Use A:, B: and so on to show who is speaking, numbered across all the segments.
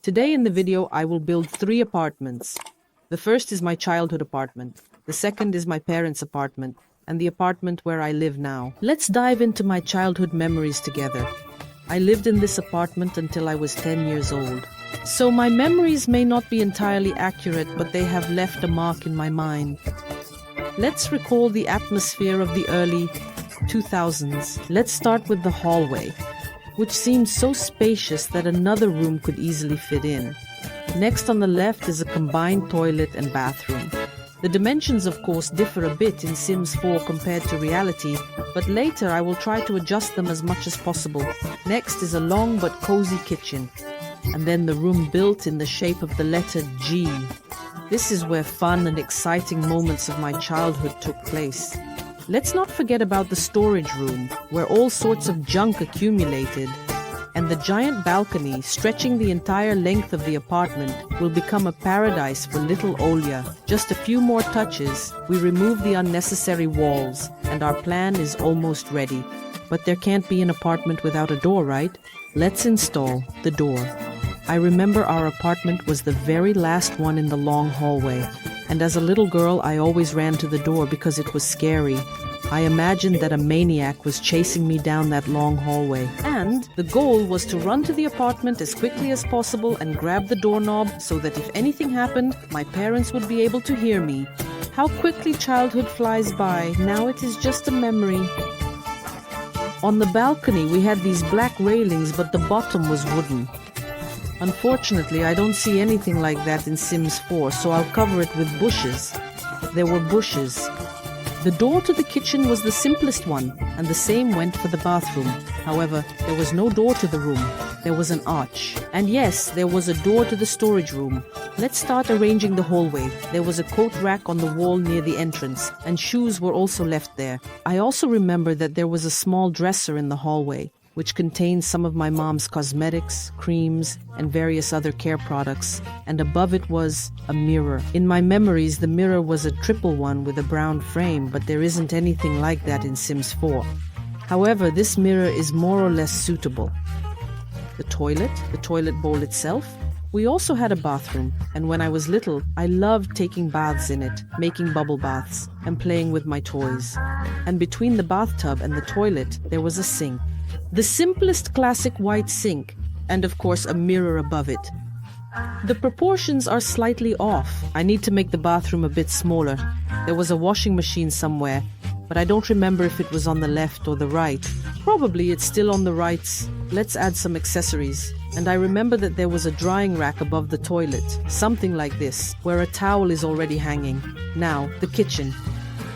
A: Today in the video, I will build 3 apartments. The first is my childhood apartment. The second is my parents' apartment, and the apartment where I live now. Let's dive into my childhood memories together. I lived in this apartment until I was 10 years old. So my memories may not be entirely accurate, but they have left a mark in my mind. Let's recall the atmosphere of the early 2000s. Let's start with the hallway, which seemed so spacious that another room could easily fit in. Next on the left is a combined toilet and bathroom. The dimensions, of course, differ a bit in Sims 4 compared to reality, but later I will try to adjust them as much as possible. Next is a long but cozy kitchen, and then the room built in the shape of the letter G. This is where fun and exciting moments of my childhood took place. Let's not forget about the storage room, where all sorts of junk accumulated, and the giant balcony stretching the entire length of the apartment will become a paradise for little Olya. Just a few more touches, we remove the unnecessary walls, and our plan is almost ready. But there can't be an apartment without a door, right? Let's install the door. I remember our apartment was the very last one in the long hallway, and as a little girl I always ran to the door because it was scary. I imagined that a maniac was chasing me down that long hallway, and the goal was to run to the apartment as quickly as possible and grab the doorknob so that if anything happened, my parents would be able to hear me. How quickly childhood flies by. Now it is just a memory. On the balcony we had these black railings, but the bottom was wooden. Unfortunately, I don't see anything like that in Sims 4, so I'll cover it with bushes. There were bushes. The door to the kitchen was the simplest one, and the same went for the bathroom. However, there was no door to the room. There was an arch. And yes, there was a door to the storage room. Let's start arranging the hallway. There was a coat rack on the wall near the entrance, and shoes were also left there. I also remember that there was a small dresser in the hallway, which contained some of my mom's cosmetics, creams, and various other care products, and above it was a mirror. In my memories, the mirror was a triple one with a brown frame, but there isn't anything like that in Sims 4. However, this mirror is more or less suitable. The toilet bowl itself. We also had a bathroom, and when I was little, I loved taking baths in it, making bubble baths, and playing with my toys. And between the bathtub and the toilet, there was a sink. The simplest classic white sink, and of course a mirror above it. The proportions are slightly off. I need to make the bathroom a bit smaller. There was a washing machine somewhere, but I don't remember if it was on the left or the right. Probably it's still on the right. Let's add some accessories. And I remember that there was a drying rack above the toilet, something like this, where a towel is already hanging. Now, the kitchen.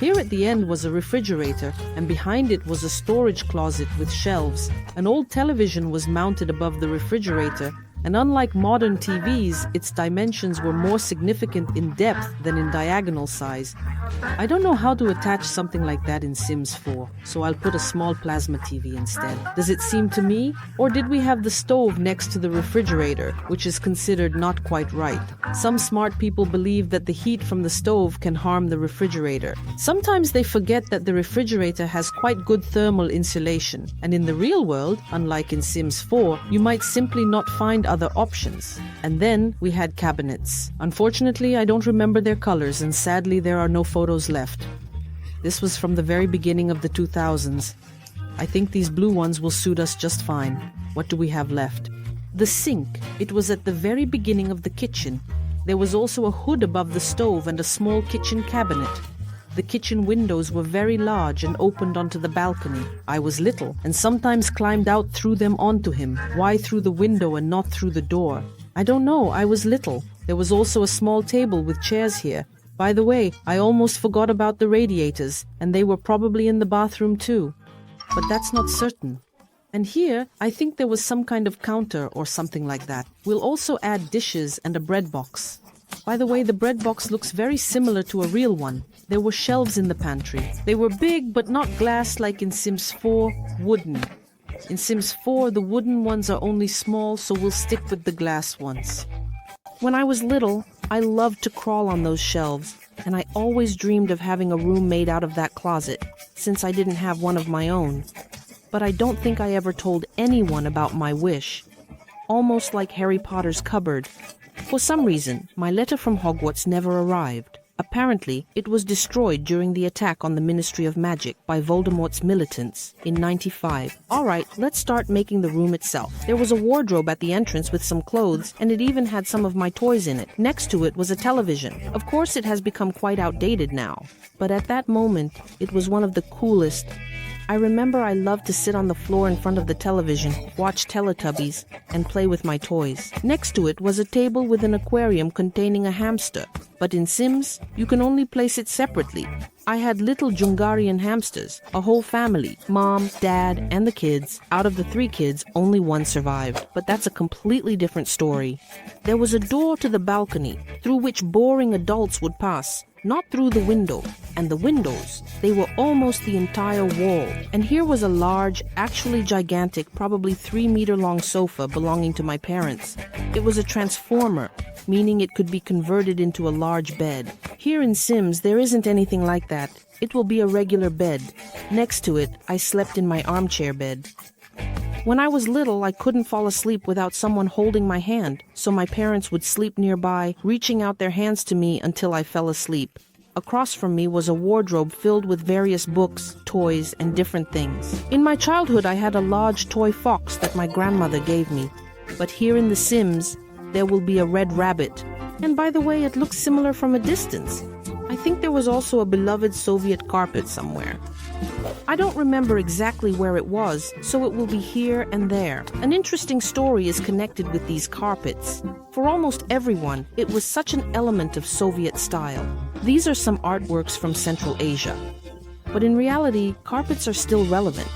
A: Here at the end was a refrigerator, and behind it was a storage closet with shelves. An old television was mounted above the refrigerator, and unlike modern TVs, its dimensions were more significant in depth than in diagonal size. I don't know how to attach something like that in Sims 4, so I'll put a small plasma TV instead. Does it seem to me? Or did we have the stove next to the refrigerator, which is considered not quite right? Some smart people believe that the heat from the stove can harm the refrigerator. Sometimes they forget that the refrigerator has quite good thermal insulation, and in the real world, unlike in Sims 4, you might simply not find other options. And then we had cabinets. Unfortunately, I don't remember their colors, and sadly there are no photos left. This was from the very beginning of the 2000s. I think these blue ones will suit us just fine. What do we have left? The sink. It was at the very beginning of the kitchen. There was also a hood above the stove and a small kitchen cabinet. The kitchen windows were very large and opened onto the balcony. I was little and sometimes climbed out through them onto him. Why through the window and not through the door? I don't know, I was little. There was also a small table with chairs here. By the way, I almost forgot about the radiators, and they were probably in the bathroom too. But that's not certain. And here, I think there was some kind of counter or something like that. We'll also add dishes and a bread box. By the way, the bread box looks very similar to a real one. There were shelves in the pantry. They were big, but not glass like in Sims 4, wooden. In Sims 4, the wooden ones are only small, so we'll stick with the glass ones. When I was little, I loved to crawl on those shelves, and I always dreamed of having a room made out of that closet, since I didn't have one of my own. But I don't think I ever told anyone about my wish. almost like Harry Potter's cupboard. For some reason, my letter from Hogwarts never arrived. Apparently, it was destroyed during the attack on the Ministry of Magic by Voldemort's militants in 95. Alright, let's start making the room itself. There was a wardrobe at the entrance with some clothes, and it even had some of my toys in it. Next to it was a television. Of course, it has become quite outdated now, but at that moment, it was one of the coolest. I remember I loved to sit on the floor in front of the television, watch Teletubbies, and play with my toys. Next to it was a table with an aquarium containing a hamster. But in Sims, you can only place it separately. I had little Jungarian hamsters, a whole family, mom, dad, and the kids. Out of the 3 kids, only one survived. But that's a completely different story. There was a door to the balcony, through which boring adults would pass. Not through the window, and the windows, they were almost the entire wall. And here was a large, actually gigantic, probably 3-meter-long sofa belonging to my parents. It was a transformer, meaning it could be converted into a large bed. Here in Sims, there isn't anything like that. It will be a regular bed. Next to it, I slept in my armchair bed. When I was little, I couldn't fall asleep without someone holding my hand, so my parents would sleep nearby, reaching out their hands to me until I fell asleep. Across from me was a wardrobe filled with various books, toys, and different things. In my childhood, I had a large toy fox that my grandmother gave me. But here in The Sims, there will be a red rabbit. And by the way, it looks similar from a distance. I think there was also a beloved Soviet carpet somewhere. I don't remember exactly where it was, so it will be here and there. An interesting story is connected with these carpets. For almost everyone, it was such an element of Soviet style. These are some artworks from Central Asia. But in reality, carpets are still relevant.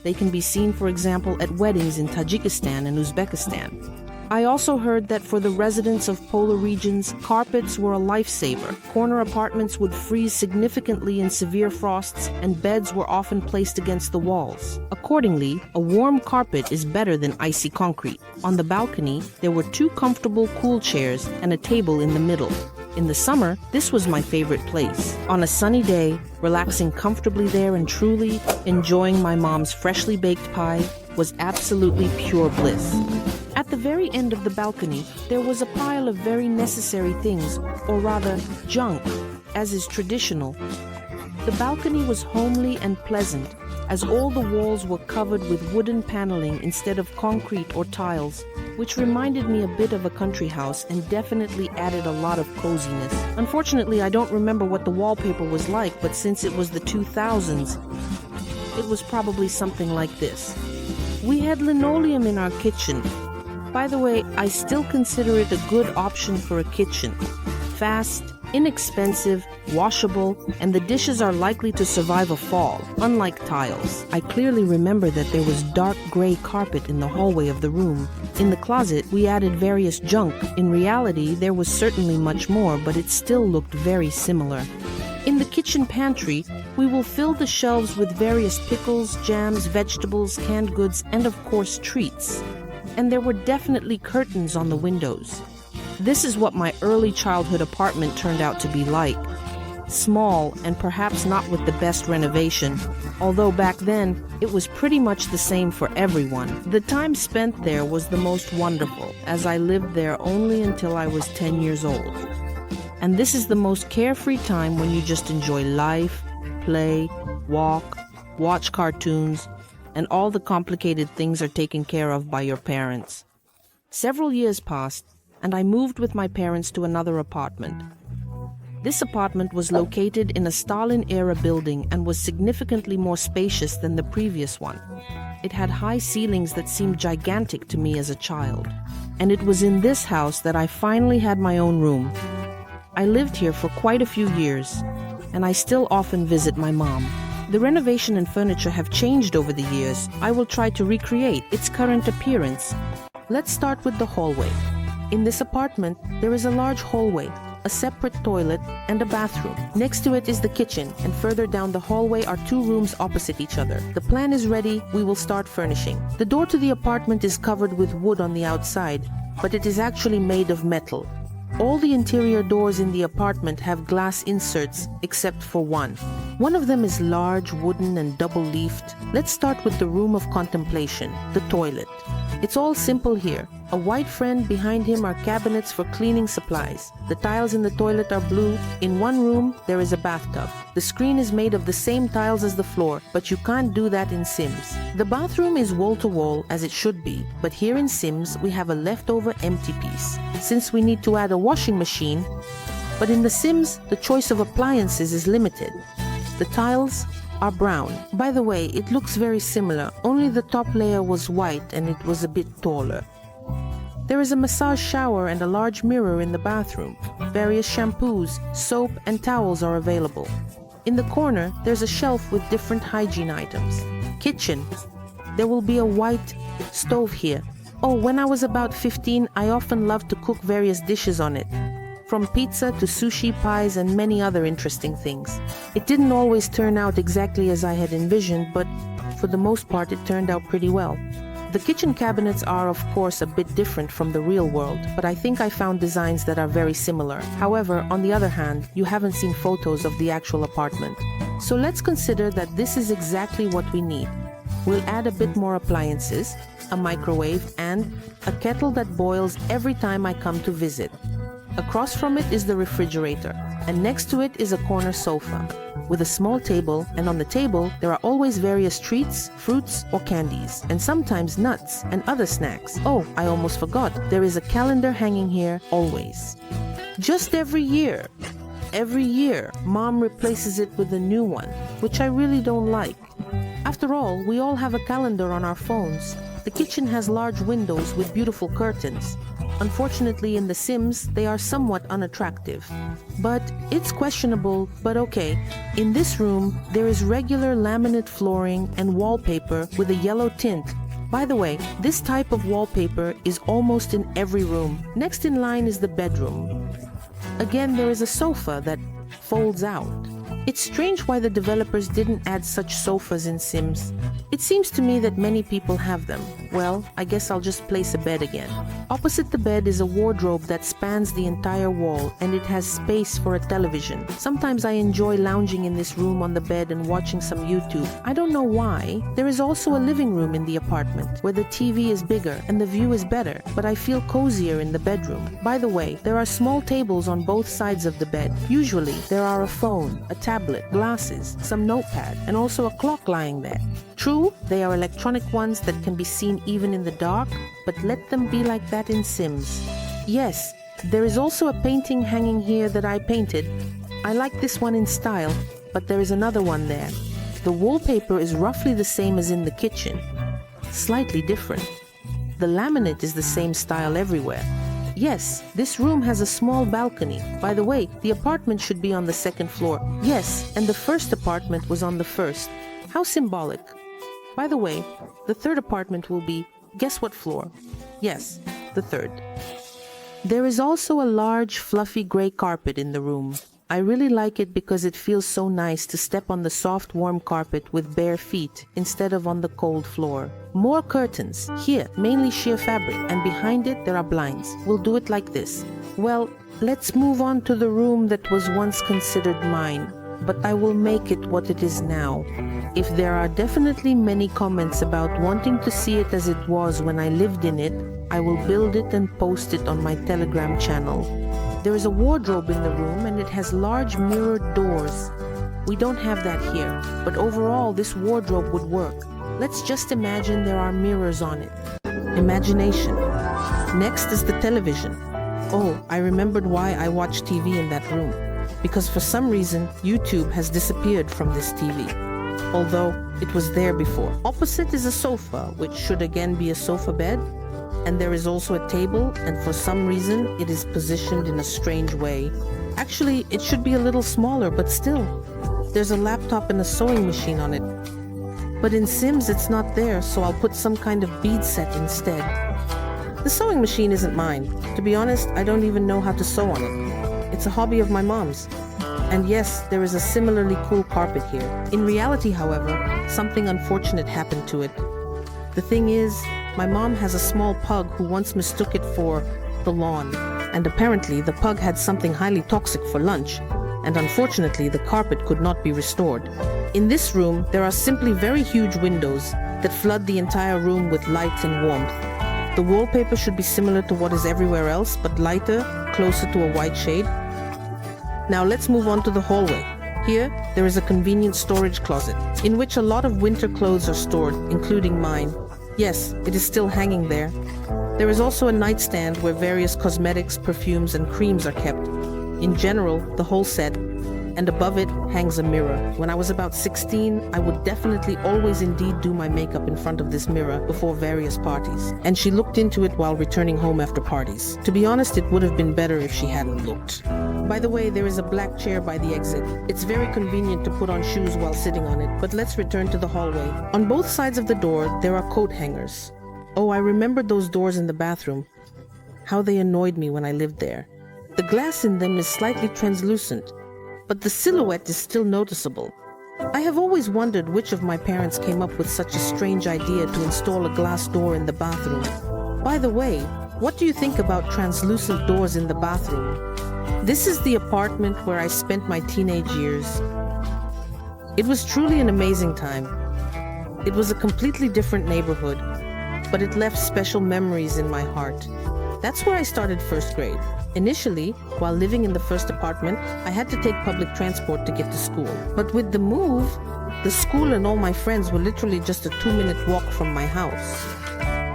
A: They can be seen, for example, at weddings in Tajikistan and Uzbekistan. I also heard that for the residents of polar regions, carpets were a lifesaver. Corner apartments would freeze significantly in severe frosts, and beds were often placed against the walls. Accordingly, a warm carpet is better than icy concrete. On the balcony, there were 2 comfortable cool chairs and a table in the middle. In the summer, this was my favorite place. On a sunny day, relaxing comfortably there and truly enjoying my mom's freshly baked pie was absolutely pure bliss. At the very end of the balcony, there was a pile of very necessary things, or rather, junk, as is traditional. The balcony was homely and pleasant, as all the walls were covered with wooden paneling instead of concrete or tiles, which reminded me a bit of a country house and definitely added a lot of coziness. Unfortunately, I don't remember what the wallpaper was like, but since it was the 2000s, it was probably something like this. We had linoleum in our kitchen. By the way, I still consider it a good option for a kitchen. Fast, inexpensive, washable, and the dishes are likely to survive a fall, unlike tiles. I clearly remember that there was dark gray carpet in the hallway of the room. In the closet, we added various junk. In reality, there was certainly much more, but it still looked very similar. In the kitchen pantry, we will fill the shelves with various pickles, jams, vegetables, canned goods, and of course treats. And there were definitely curtains on the windows. This is what my early childhood apartment turned out to be like. Small and perhaps not with the best renovation, although back then it was pretty much the same for everyone. The time spent there was the most wonderful, as I lived there only until I was 10 years old. And this is the most carefree time when you just enjoy life, play, walk, watch cartoons, and all the complicated things are taken care of by your parents. Several years passed, and I moved with my parents to another apartment. This apartment was located in a Stalin-era building and was significantly more spacious than the previous one. It had high ceilings that seemed gigantic to me as a child. And it was in this house that I finally had my own room. I lived here for quite a few years, and I still often visit my mom. The renovation and furniture have changed over the years. I will try to recreate its current appearance. Let's start with the hallway. In this apartment, there is a large hallway, a separate toilet, and a bathroom. Next to it is the kitchen, and further down the hallway are 2 rooms opposite each other. The plan is ready. We will start furnishing. The door to the apartment is covered with wood on the outside, but it is actually made of metal. All the interior doors in the apartment have glass inserts except for one. One of them is large, wooden, and double-leafed. Let's start with the room of contemplation, the toilet. It's all simple here.
B: A white friend behind him are cabinets for cleaning supplies. The tiles in the toilet are blue. In one room, there is a bathtub. The screen is made of the same tiles as the floor, but you can't do that in Sims. The bathroom is wall-to-wall, as it should be, but here in Sims, we have a leftover empty piece, since we need to add a washing machine. But in The Sims, the choice of appliances is limited. The tiles are brown. By the way, it looks very similar, only the top layer was white and it was a bit taller. There is a massage shower and a large mirror in the bathroom. Various shampoos, soap, and towels are available. In the corner, there's a shelf with different hygiene items. Kitchen. There will be a white stove here. Oh, when I was about 15, I often loved to cook various dishes on it, from pizza to sushi, pies, and many other interesting things. It didn't always turn out exactly as I had envisioned, but for the most part, it turned out pretty well. The kitchen cabinets are, of course, a bit different from the real world, but I think I found designs that are very similar. However, on the other hand, you haven't seen photos of the actual apartment. So let's consider that this is exactly what we need. We'll add a bit more appliances, a microwave, and a kettle that boils every time I come to visit. Across from it is the refrigerator, and next to it is a corner sofa with a small table, and on the table there are always various treats, fruits or candies, and sometimes nuts and other snacks. Oh, I almost forgot, there is a calendar hanging here always. Just every year, Mom replaces it with a new one, which I really don't like. After all, we all have a calendar on our phones. The kitchen has large windows with beautiful curtains. Unfortunately, in The Sims, they are somewhat unattractive. But it's questionable, but okay. In this room, there is regular laminate flooring and wallpaper with a yellow tint. By the way, this type of wallpaper is almost in every room. Next in line is the bedroom. Again, there is a sofa that folds out. It's strange why the developers didn't add such sofas in Sims. It seems to me that many people have them. Well, I guess I'll just place a bed again. Opposite the bed is a wardrobe that spans the entire wall, and it has space for a television. Sometimes I enjoy lounging in this room on the bed and watching some YouTube. I don't know why. There is also a living room in the apartment, where the TV is bigger and the view is better, but I feel cozier in the bedroom. By the way, there are small tables on both sides of the bed. Usually, there are a phone, a tablet, glasses, some notepad, and also a clock lying there. True, they are electronic ones that can be seen even in the dark, but let them be like that in Sims. Yes, there is also a painting hanging here that I painted. I like this one in style, but there is another one there. The wallpaper is roughly the same as in the kitchen, slightly different. The laminate is the same style everywhere. Yes, this room has a small balcony. By the way, the apartment should be on the second floor. Yes, and the first apartment was on the first. How symbolic. By the way, the third apartment will be, guess what floor? Yes, the third. There is also a large, fluffy gray carpet in the room. I really like it because it feels so nice to step on the soft, warm carpet with bare feet instead of on the cold floor. More curtains. Here, mainly sheer fabric, and behind it there are blinds. We'll do it like this. Well, let's move on to the room that was once considered mine, but I will make it what it is now. If there are definitely many comments about wanting to see it as it was when I lived in it, I will build it and post it on my Telegram channel. There is a wardrobe in the room and it has large mirrored doors. We don't have that here, but overall this wardrobe would work. Let's just imagine there are mirrors on it. Imagination. Next is the television. Oh, I remembered why I watch TV in that room. Because for some reason, YouTube has disappeared from this TV, although it was there before. Opposite is a sofa, which should again be a sofa bed. And there is also a table, and for some reason it is positioned in a strange way. Actually, it should be a little smaller, but still. There's a laptop and a sewing machine on it. But in Sims it's not there, so I'll put some kind of bead set instead. The sewing machine isn't mine. To be honest, I don't even know how to sew on it. It's a hobby of my mom's. And yes, there is a similarly cool carpet here. In reality, however, something unfortunate happened to it. The thing is, my mom has a small pug who once mistook it for the lawn, and apparently the pug had something highly toxic for lunch, and unfortunately the carpet could not be restored. In this room, there are simply very huge windows that flood the entire room with light and warmth. The wallpaper should be similar to what is everywhere else, but lighter, closer to a white shade. Now let's move on to the hallway. Here, there is a convenient storage closet, in which a lot of winter clothes are stored, including mine. Yes, it is still hanging there. There is also a nightstand where various cosmetics, perfumes, and creams are kept. In general, the whole set, and above it hangs a mirror. When I was about 16, I would definitely always indeed do my makeup in front of this mirror before various parties. And she looked into it while returning home after parties. To be honest, it would have been better if she hadn't looked. By the way, there is a black chair by the exit. It's very convenient to put on shoes while sitting on it, but let's return to the hallway. On both sides of the door, there are coat hangers. Oh, I remembered those doors in the bathroom. How they annoyed me when I lived there. The glass in them is slightly translucent, but the silhouette is still noticeable. I have always wondered which of my parents came up with such a strange idea to install a glass door in the bathroom. By the way, what do you think about translucent doors in the bathroom? This is the apartment where I spent my teenage years. It was truly an amazing time. It was a completely different neighborhood, but it left special memories in my heart. That's where I started first grade. Initially, while living in the first apartment, I had to take public transport to get to school. But with the move, the school and all my friends were literally just a 2-minute walk from my house.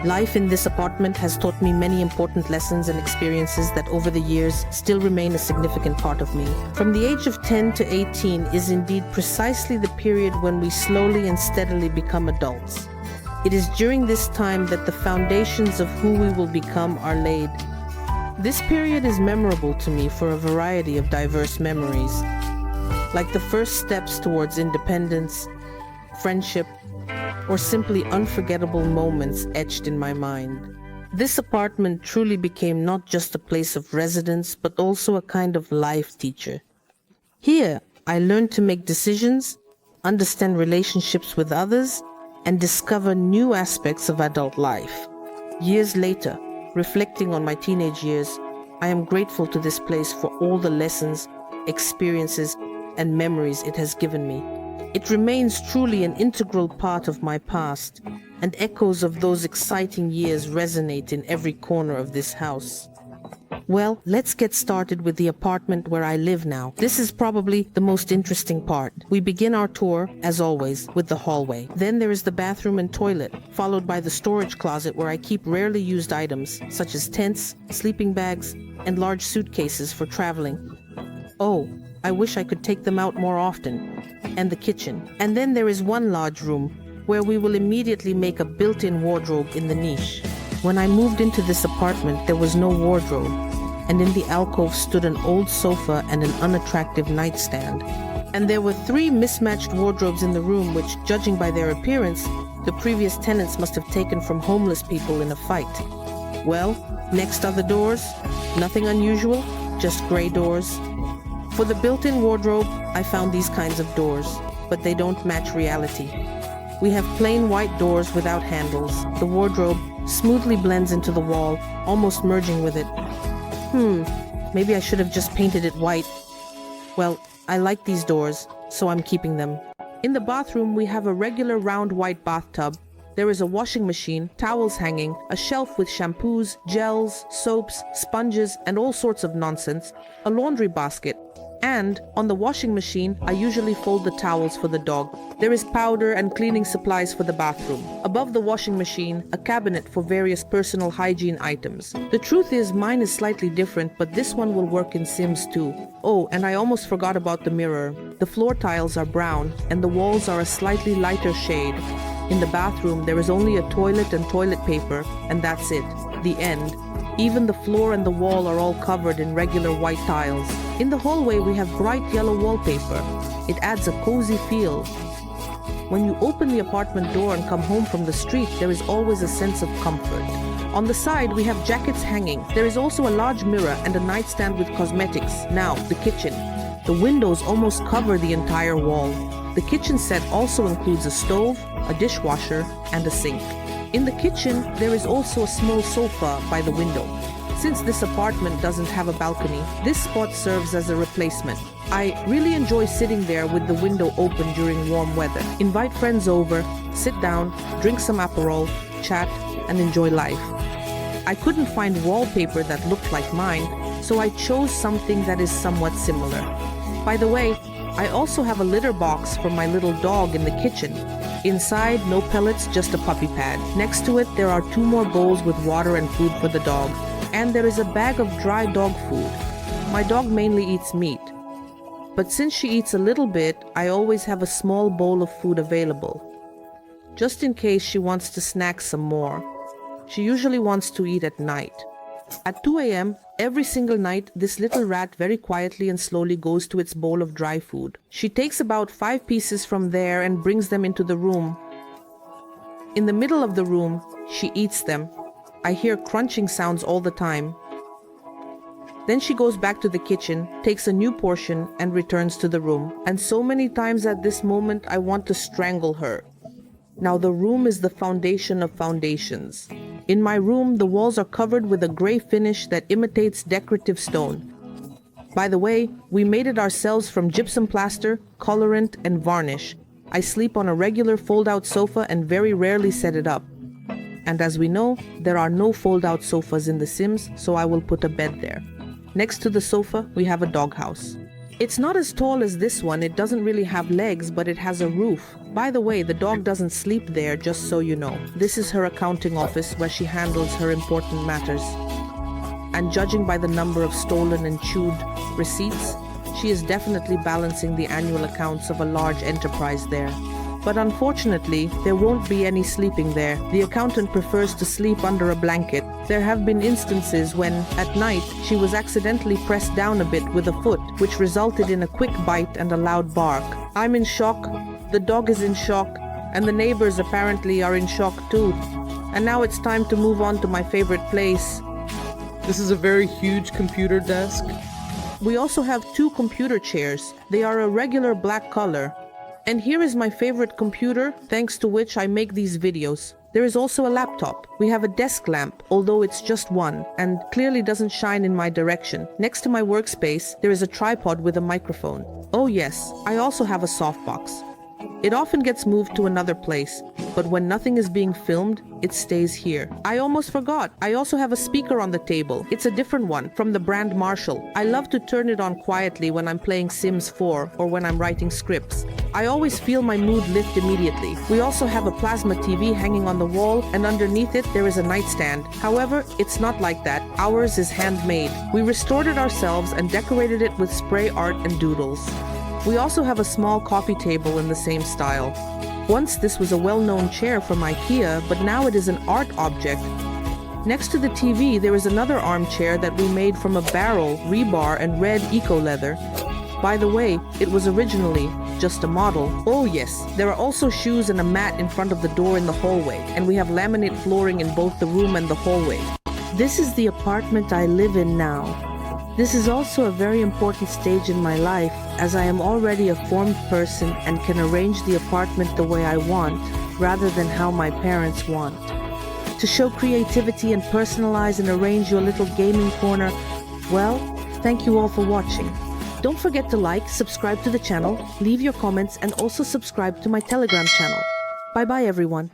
B: Life in this apartment has taught me many important lessons and experiences that over the years still remain a significant part of me. From the age of 10 to 18 is indeed precisely the period when we slowly and steadily become adults. It is during this time that the foundations of who we will become are laid. This period is memorable to me for a variety of diverse memories, like the first steps towards independence, friendship, or simply unforgettable moments etched in my mind. This apartment truly became not just a place of residence, but also a kind of life teacher. Here, I learned to make decisions, understand relationships with others, and discover new aspects of adult life. Years later, reflecting on my teenage years, I am grateful to this place for all the lessons, experiences, and memories it has given me. It remains truly an integral part of my past, and echoes of those exciting years resonate in every corner of this house. Well, let's get started with the apartment where I live now. This is probably the most interesting part. We begin our tour, as always, with the hallway. Then there is the bathroom and toilet, followed by the storage closet where I keep rarely used items, such as tents, sleeping bags, and large suitcases for traveling. Oh, I wish I could take them out more often. And the kitchen. And then there is one large room, where we will immediately make a built-in wardrobe in the niche. When I moved into this apartment, there was no wardrobe, and in the alcove stood an old sofa and an unattractive nightstand. And there were 3 mismatched wardrobes in the room which, judging by their appearance, the previous tenants must have taken from homeless people in a fight. Well, next are the doors. Nothing unusual, just gray doors. For the built-in wardrobe, I found these kinds of doors, but they don't match reality. We have plain white doors without handles. The wardrobe smoothly blends into the wall, almost merging with it. Maybe I should have just painted it white. Well, I like these doors, so I'm keeping them. In the bathroom, we have a regular round white bathtub. There is a washing machine, towels hanging, a shelf with shampoos, gels, soaps, sponges, and all sorts of nonsense, a laundry basket, and on the washing machine, I usually fold the towels for the dog. There is powder and cleaning supplies for the bathroom. Above the washing machine, a cabinet for various personal hygiene items. The truth is, mine is slightly different, but this one will work in Sims too. Oh, and I almost forgot about the mirror. The floor tiles are brown, and the walls are a slightly lighter shade. In the bathroom, there is only a toilet and toilet paper, and that's it. The end. Even the floor and the wall are all covered in regular white tiles. In the hallway, we have bright yellow wallpaper. It adds a cozy feel. When you open the apartment door and come home from the street, there is always a sense of comfort. On the side, we have jackets hanging. There is also a large mirror and a nightstand with cosmetics. Now, the kitchen. The windows almost cover the entire wall. The kitchen set also includes a stove, a dishwasher, and a sink. In the kitchen, there is also a small sofa by the window. Since this apartment doesn't have a balcony, this spot serves as a replacement. I really enjoy sitting there with the window open during warm weather. Invite friends over, sit down, drink some Aperol, chat, and enjoy life. I couldn't find wallpaper that looked like mine, so I chose something that is somewhat similar. By the way, I also have a litter box for my little dog in the kitchen. Inside, no pellets, just a puppy pad. Next to it, there are 2 more bowls with water and food for the dog. And there is a bag of dry dog food. My dog mainly eats meat. But since she eats a little bit, I always have a small bowl of food available, just in case she wants to snack some more. She usually wants to eat at night. At 2 a.m., every single night, this little rat very quietly and slowly goes to its bowl of dry food. She takes about 5 pieces from there and brings them into the room. In the middle of the room, she eats them. I hear crunching sounds all the time. Then she goes back to the kitchen, takes a new portion, and returns to the room. And so many times at this moment, I want to strangle her. Now, the room is the foundation of foundations. In my room, the walls are covered with a gray finish that imitates decorative stone. By the way, we made it ourselves from gypsum plaster, colorant, and varnish. I sleep on a regular fold-out sofa and very rarely set it up. And as we know, there are no fold-out sofas in The Sims, so I will put a bed there. Next to the sofa, we have a doghouse. It's not as tall as this one, it doesn't really have legs, but it has a roof. By the way, the dog doesn't sleep there, just so you know. This is her accounting office where she handles her important matters. And judging by the number of stolen and chewed receipts, she is definitely balancing the annual accounts of a large enterprise there. But unfortunately, there won't be any sleeping there. The accountant prefers to sleep under a blanket. There have been instances when, at night, she was accidentally pressed down a bit with a foot, which resulted in a quick bite and a loud bark. I'm in shock, the dog is in shock, and the neighbors apparently are in shock too. And now it's time to move on to my favorite place.
C: This is a very huge computer desk.
B: We also have 2 computer chairs. They are a regular black color. And here is my favorite computer, thanks to which I make these videos. There is also a laptop. We have a desk lamp, although it's just one, and clearly doesn't shine in my direction. Next to my workspace, there is a tripod with a microphone. Oh yes, I also have a softbox. It often gets moved to another place, but when nothing is being filmed, it stays here. I almost forgot. I also have a speaker on the table. It's a different one, from the brand Marshall. I love to turn it on quietly when I'm playing Sims 4 or when I'm writing scripts. I always feel my mood lift immediately. We also have a plasma TV hanging on the wall, and underneath it there is a nightstand. However, it's not like that. Ours is handmade. We restored it ourselves and decorated it with spray art and doodles. We also have a small coffee table in the same style. Once this was a well-known chair from IKEA, but now it is an art object. Next to the TV, there is another armchair that we made from a barrel, rebar, and red eco leather. By the way, it was originally just a model. Oh yes, there are also shoes and a mat in front of the door in the hallway, and we have laminate flooring in both the room and the hallway. This is the apartment I live in now. This is also a very important stage in my life, as I am already a formed person and can arrange the apartment the way I want, rather than how my parents want. To show creativity and personalize and arrange your little gaming corner, well, thank you all for watching. Don't forget to like, subscribe to the channel, leave your comments, and also subscribe to my Telegram channel. Bye bye everyone.